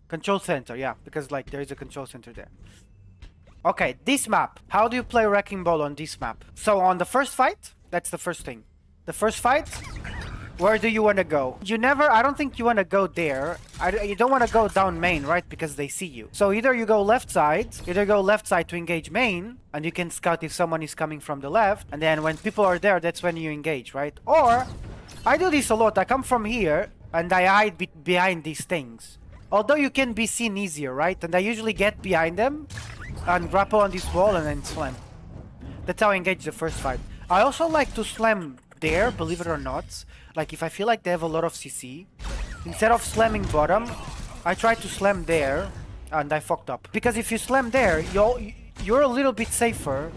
Control center, yeah, because like there is a control center there. Okay, this map. How do you play Wrecking Ball on this map? So on the first fight, that's the first thing. The first fight, where do you want to go? I don't think you want to go there. You don't want to go down main, right? Because they see you. So either you go left side to engage main, and you can scout if someone is coming from the left, and then when people are there, that's when you engage, right? Or, I do this a lot. I come from here, and I hide behind these things. Although you can be seen easier, right? And I usually get behind them, and grapple on this wall, and then slam. That's how I engage the first fight. I also like to slam there, believe it or not. Like if I feel like they have a lot of CC, instead of slamming bottom, I try to slam there, and I fucked up. Because if you slam there, you're a little bit safer.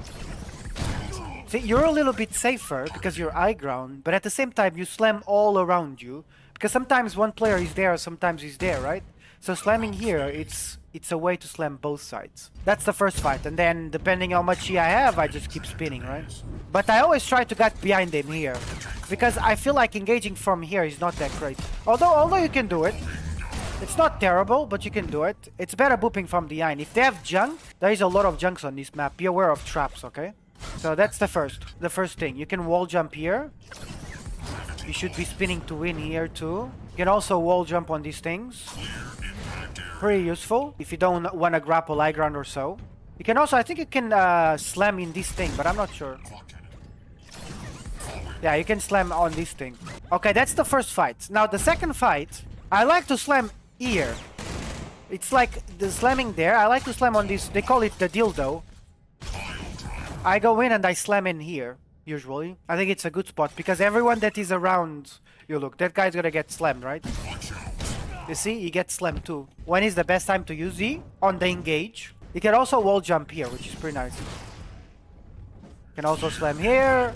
See, you're a little bit safer because you're high ground, but at the same time you slam all around you. Because sometimes one player is there, sometimes he's there, right? So slamming here, it's a way to slam both sides. That's the first fight, and then depending how much I have, I just keep spinning, right? But I always try to get behind him here, because I feel like engaging from here is not that great. Although you can do it, it's not terrible, but you can do it. It's better booping from behind. If they have junk, there is a lot of junks on this map. Be aware of traps, okay? So that's the first thing. You can wall jump here. You should be spinning to win here too. You can also wall jump on these things. Pretty useful if you don't want to grapple high ground or so. You can also, I think you can slam in this thing, but I'm not sure. Yeah, you can slam on this thing. Okay, that's the first fight. Now the second fight, I like to slam here. It's like the slamming there. I like to slam on this, they call it the dildo. I go in and I slam in here, usually. I think it's a good spot because everyone that is around, you look, that guy's gonna get slammed, right? You see, he gets slammed too. When is the best time to use E? On the engage. You can also wall jump here, which is pretty nice. You can also slam here.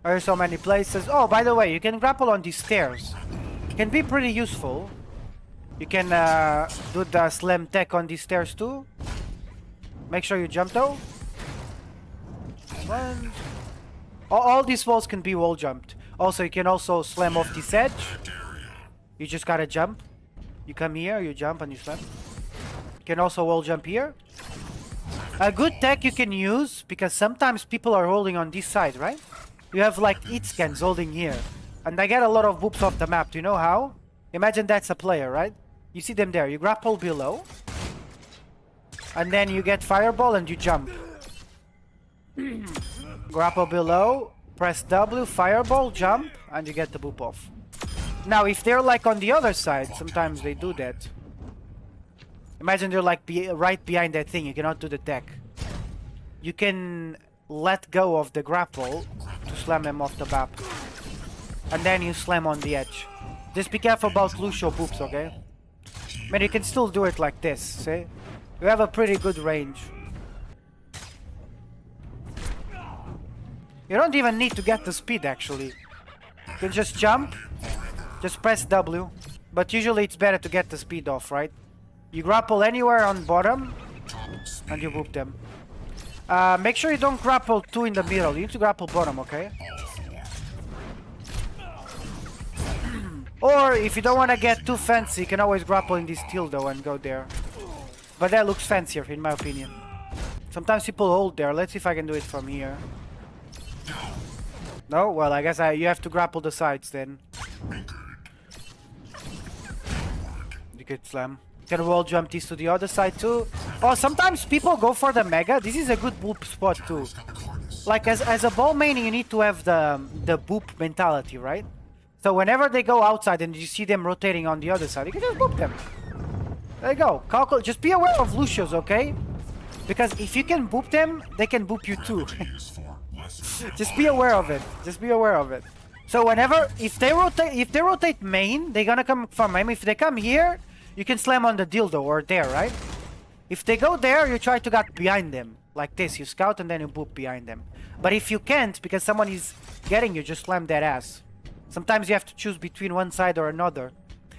There are so many places. Oh, by the way, you can grapple on these stairs. It can be pretty useful. You can do the slam tech on these stairs too. Make sure you jump though. One. All these walls can be wall jumped. Also, you can also slam off this edge. You just gotta jump. You come here, you jump, and you slam. You can also wall jump here. A good tech you can use, because sometimes people are holding on this side, right? You have like hit scans holding here. And I get a lot of whoops off the map. Do you know how? Imagine that's a player, right? You see them there. You grapple below. And then you get fireball and you jump. Grapple below, press W, fireball, jump, and you get the boop off. Now, if they're like on the other side, sometimes they do that. Imagine they're like right behind that thing. You cannot do the tech. You can let go of the grapple to slam them off the map. And then you slam on the edge. Just be careful about Lucio boops, okay? I mean, you can still do it like this, see? You have a pretty good range. You don't even need to get the speed, actually. You can just jump. Just press W, but usually it's better to get the speed off, right? You grapple anywhere on bottom, and you boop them. Make sure you don't grapple two in the middle. You need to grapple bottom, okay? Or if you don't want to get too fancy, you can always grapple in this dildo and go there. But that looks fancier, in my opinion. Sometimes people hold there. Let's see if I can do it from here. No? Well, I guess you have to grapple the sides then. You could slam. You can wall jump this to the other side too. Oh, sometimes people go for the mega. This is a good boop spot too. Like as a ball main, you need to have the boop mentality, right? So whenever they go outside and you see them rotating on the other side, you can just boop them. There you go. Calculate. Just be aware of Lucios, okay? Because if you can boop them, they can boop you too. Just be aware of it. Just be aware of it. So whenever, if they rotate main, they're gonna come from main. If they come here, you can slam on the dildo or there, right? If they go there, you try to get behind them. Like this, you scout and then you boop behind them. But if you can't, because someone is getting you, just slam that ass. Sometimes you have to choose between one side or another.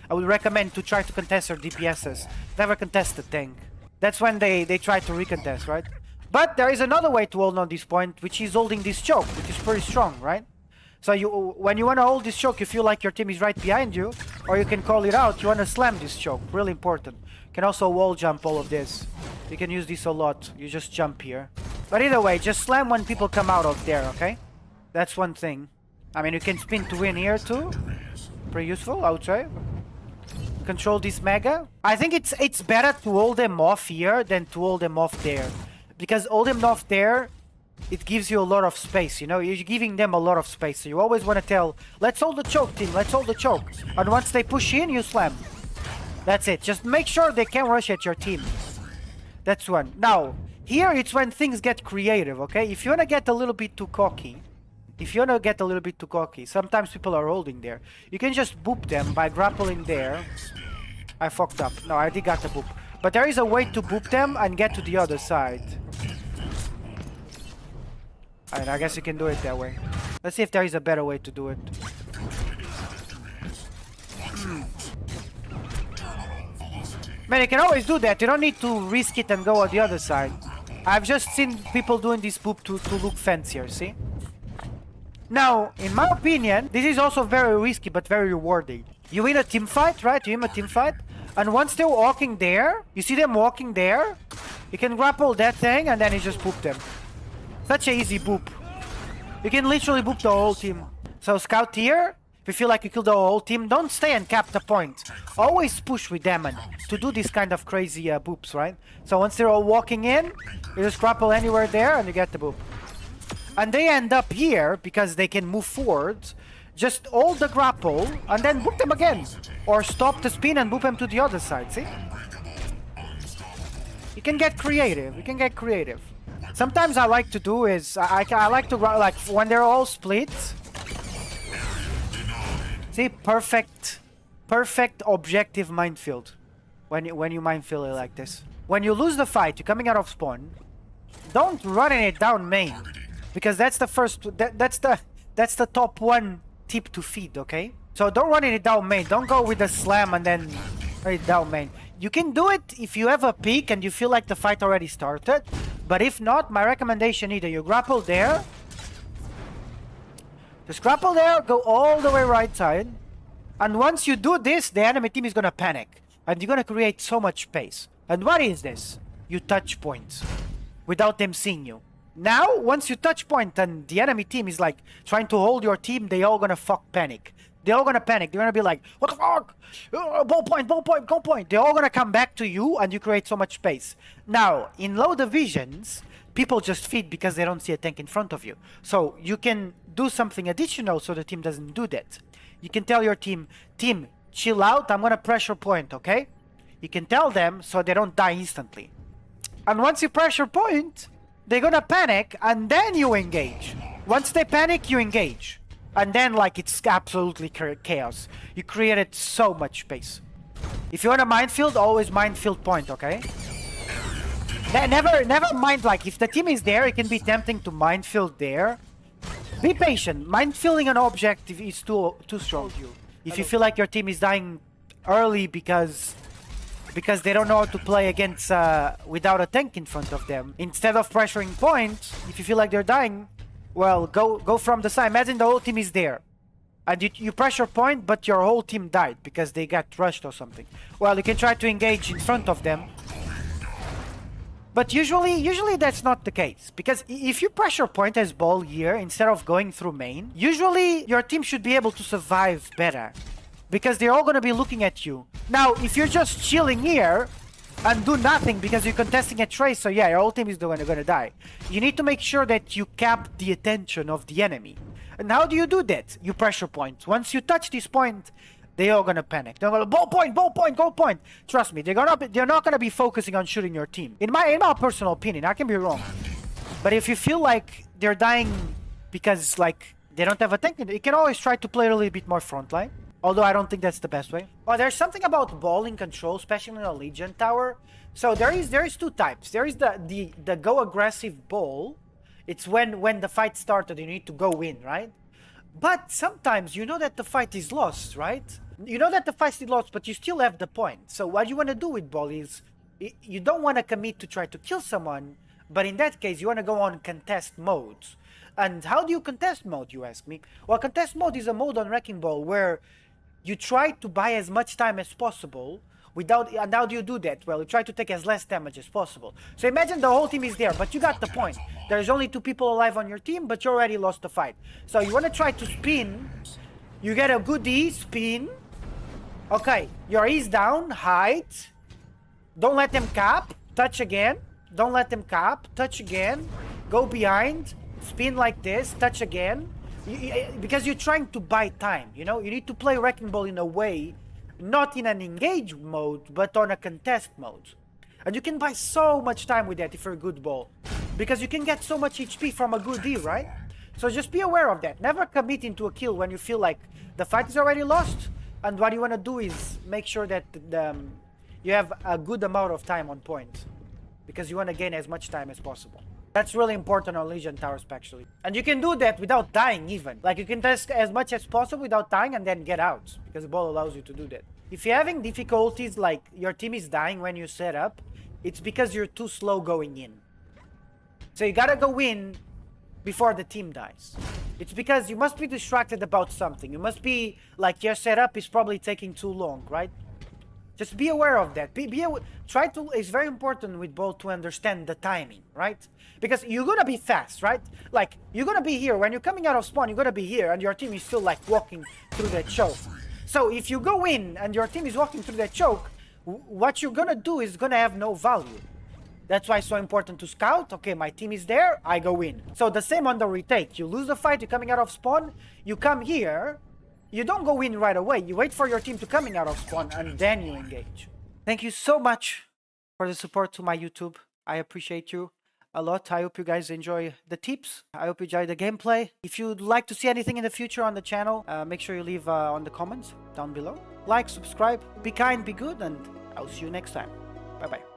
I would recommend to try to contest your DPSs. Never contest the tank. That's when they try to recontest, right? But there is another way to hold on this point, which is holding this choke, which is pretty strong, right? So when you want to hold this choke, you feel like your team is right behind you, Or you can call it out. You want to slam this choke. Really important. You can also wall jump all of this. You can use this a lot. You just jump here. But either way, just slam when people come out of there, okay? That's one thing. I mean, you can spin to win here too. Pretty useful, I would say. Control this mega. I think it's better to hold them off here than to hold them off there. Because hold them off there, it gives you a lot of space, you know? You're giving them a lot of space. So you always want to tell, let's hold the choke, team. Let's hold the choke. And once they push in, you slam. That's it. Just make sure they can't rush at your team. That's one. Now, here it's when things get creative, okay? If you want to get a little bit too cocky, sometimes people are holding there. You can just boop them by grappling there. I fucked up. No, I did got the boop. But there is a way to boop them and get to the other side. And I guess you can do it that way. Let's see if there is a better way to do it. Man, you can always do that. You don't need to risk it and go on the other side. I've just seen people doing this boop to look fancier, see? Now, in my opinion, this is also very risky but very rewarding. You win a team fight, right? You win a team fight. And once they're walking there, you see them walking there, you can grapple that thing and then you just boop them. Such an easy boop. You can literally boop the whole team. So scout here, if you feel like you killed the whole team, don't stay and cap the point. Always push with them and to do this kind of crazy boops, right? So once they're all walking in, you just grapple anywhere there and you get the boop. And they end up here because they can move forward. Just hold the grapple and then boop them again. Or stop the spin and boop them to the other side, see? You can get creative. You can get creative. Sometimes I like to do is, I like to, like, when they're all split. See, perfect objective minefield. When you minefield it like this. When you lose the fight, you're coming out of spawn. Don't run it down main. Because that's the first, that's the top one tip to feed, okay? So don't run it down main. Don't go with the slam and then run it down main. You can do it if you have a peek and you feel like the fight already started. But if not, my recommendation either you grapple there. Just grapple there, go all the way right side. And once you do this, the enemy team is gonna panic. And you're gonna create so much space. And what is this? You touch points. Without them seeing you. Now, once you touch point and the enemy team is like trying to hold your team, they all gonna panic. They're all gonna panic. They're gonna be like, what the fuck? Ball point, goal point. They're all gonna come back to you and you create so much space. Now, in low divisions, people just feed because they don't see a tank in front of you. So you can do something additional so the team doesn't do that. You can tell your team, chill out, I'm gonna pressure point, okay? You can tell them so they don't die instantly. And once you pressure point, they're gonna panic and then you engage. Once they panic, you engage. And then, like, it's absolutely chaos. You created so much space. If you want a minefield, always minefield point, okay? Never mind, like, if the team is there, it can be tempting to minefield there. Be patient. Minefielding an objective is too strong. If you feel like your team is dying early because they don't know how to play against without a tank in front of them, instead of pressuring points, if you feel like they're dying, well, go from the side. Imagine the whole team is there. And you pressure point, but your whole team died because they got rushed or something. Well, you can try to engage in front of them. But usually that's not the case. Because if you pressure point as ball here, instead of going through main, usually your team should be able to survive better. Because they're all going to be looking at you. Now, if you're just chilling here and do nothing because you're contesting a trace, so yeah, your whole team is going to die. You need to make sure that you cap the attention of the enemy. And how do you do that? You pressure point. Once you touch this point, they're all going to panic. They're going to ball point, goal point. Trust me, they're not going to be focusing on shooting your team. In my personal opinion, I can be wrong. But if you feel like they're dying because, like, they don't have a tank, you can always try to play a little bit more frontline. Although I don't think that's the best way. Oh, there's something about ball in control, especially in a Legion tower. So there is two types. There is the go aggressive ball. It's when the fight started, you need to go in, right? But sometimes you know that the fight is lost, right? You know that the fight is lost, but you still have the point. So what you want to do with ball is you don't want to commit to try to kill someone, but in that case you want to go on contest modes. And how do you contest mode, you ask me? Well, contest mode is a mode on Wrecking Ball where you try to buy as much time as possible without, and how do you do that? Well, you try to take as less damage as possible. So imagine the whole team is there, but you got the point. There's only 2 people alive on your team, but you already lost the fight. So you want to try to spin. You get a good E, spin. Okay, your E's down, hide. Don't let them cap, touch again. Don't let them cap, touch again. Go behind, spin like this, touch again. Because you're trying to buy time, you know? You need to play Wrecking Ball in a way, not in an engage mode, but on a contest mode. And you can buy so much time with that if you're a good ball. Because you can get so much HP from a good E, right? So just be aware of that. Never commit into a kill when you feel like the fight is already lost. And what you want to do is make sure that you have a good amount of time on point. Because you want to gain as much time as possible. That's really important on Legion towers, actually. And you can do that without dying even. Like, you can test as much as possible without dying and then get out. Because the ball allows you to do that. If you're having difficulties, like your team is dying when you set up, it's because you're too slow going in. So you gotta go in before the team dies. It's because you must be distracted about something. You must be, like, your setup is probably taking too long, right? Just be aware of that. Try to, it's very important with ball to understand the timing, right? Because you're gonna be fast, right? Like, you're gonna be here. When you're coming out of spawn, you're gonna be here, and your team is still, like, walking through that choke. So if you go in, and your team is walking through that choke, what you're gonna do is gonna have no value. That's why it's so important to scout. Okay, my team is there, I go in. So the same on the retake. You lose the fight, you're coming out of spawn, you come here, you don't go in right away. You wait for your team to coming out of spawn, and then you engage. Thank you so much for the support to my YouTube. I appreciate you a lot. I hope you guys enjoy the tips. I hope you enjoy the gameplay. If you'd like to see anything in the future on the channel, make sure you leave on the comments down below. Like, subscribe, be kind, be good, and I'll see you next time. Bye-bye.